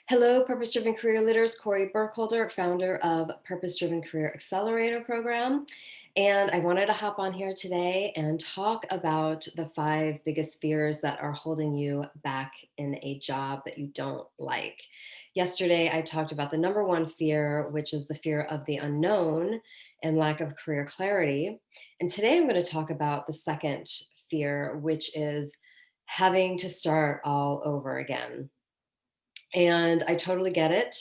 Hello, purpose-driven career leaders. Kori Burkholder, founder of Purpose-Driven Career Accelerator program. And I wanted to hop on here today and talk about the 5 biggest fears that are holding you back in a job that you don't like. Yesterday, I talked about the number one fear, which is the fear of the unknown and lack of career clarity. And today I'm going to talk about the second fear, which is having to start all over again. And I totally get it.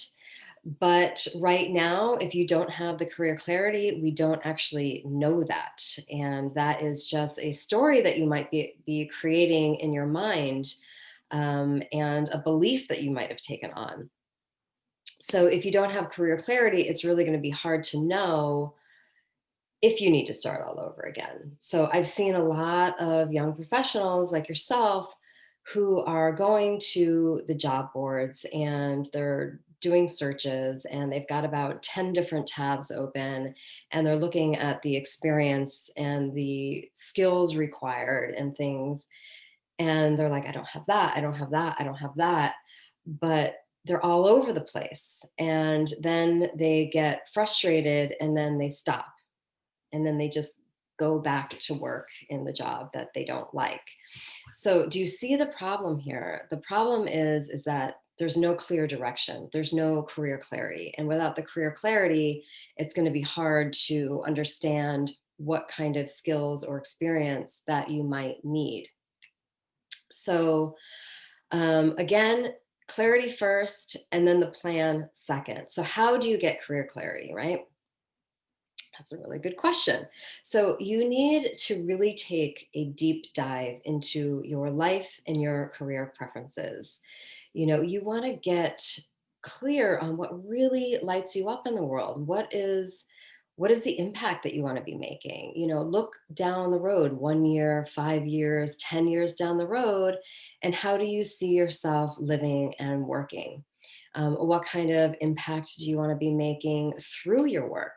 But right now, if you don't have the career clarity, we don't actually know that. And that is just a story that you might be creating in your mind, and a belief that you might have taken on. So if you don't have career clarity, it's really going to be hard to know if you need to start all over again. So I've seen a lot of young professionals like yourself who are going to the job boards and they're doing searches and they've got about 10 different tabs open and they're looking at the experience and the skills required and things. And they're like, I don't have that, I don't have that, I don't have that. But they're all over the place. And then they get frustrated and then they stop and then they just go back to work in the job that they don't like. So do you see the problem here? The problem is that there's no clear direction. There's no career clarity. And without the career clarity, it's going to be hard to understand what kind of skills or experience that you might need. So again, clarity first, and then the plan second. So how do you get career clarity, right? That's a really good question. So, you need to really take a deep dive into your life and your career preferences. You want to get clear on what really lights you up in the world. What is the impact that you want to be making? Look down the road, 1 year, 5 years, 10 years down the road, and how do you see yourself living and working? What kind of impact do you want to be making through your work?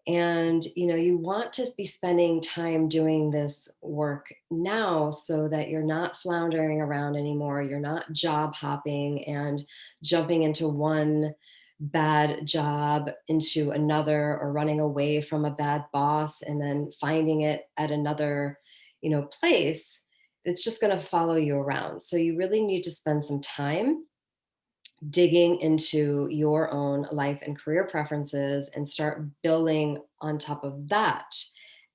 And you want to be spending time doing this work now so that you're not floundering around anymore, you're not job hopping and jumping into one bad job into another, or running away from a bad boss and then finding it at another place. It's just going to follow you around. So you really need to spend some time digging into your own life and career preferences and start building on top of that.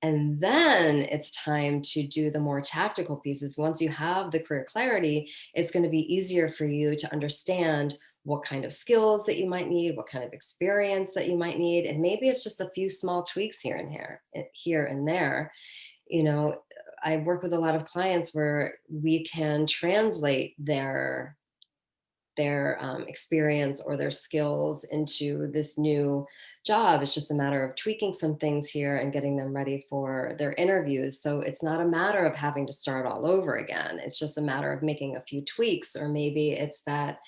And then it's time to do the more tactical pieces. Once you have the career clarity, it's going to be easier for you to understand what kind of skills that you might need, what kind of experience that you might need. And maybe it's just a few small tweaks here and there. You know, I work with a lot of clients where we can translate their experience or their skills into this new job. It's just a matter of tweaking some things here and getting them ready for their interviews. So it's not a matter of having to start all over again. It's just a matter of making a few tweaks, or maybe it's that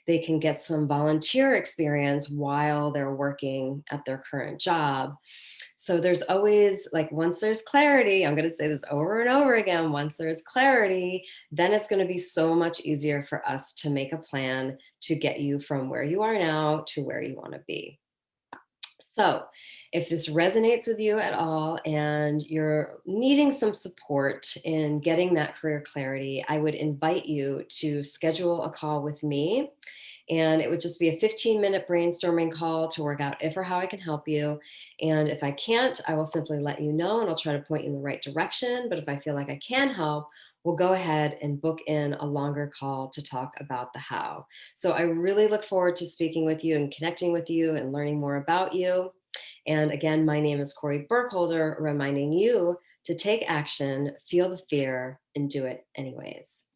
they can get some volunteer experience while they're working at their current job. So there's always, like, once there's clarity, I'm going to say this over and over again, once there's clarity, then it's going to be so much easier for us to make a plan to get you from where you are now to where you want to be. So, if this resonates with you at all and you're needing some support in getting that career clarity, I would invite you to schedule a call with me. And it would just be a 15-minute brainstorming call to work out if or how I can help you. And if I can't, I will simply let you know and I'll try to point you in the right direction. But if I feel like I can help, we'll go ahead and book in a longer call to talk about the how. So I really look forward to speaking with you and connecting with you and learning more about you. And again, my name is Kori Burkholder, reminding you to take action, feel the fear, and do it anyways.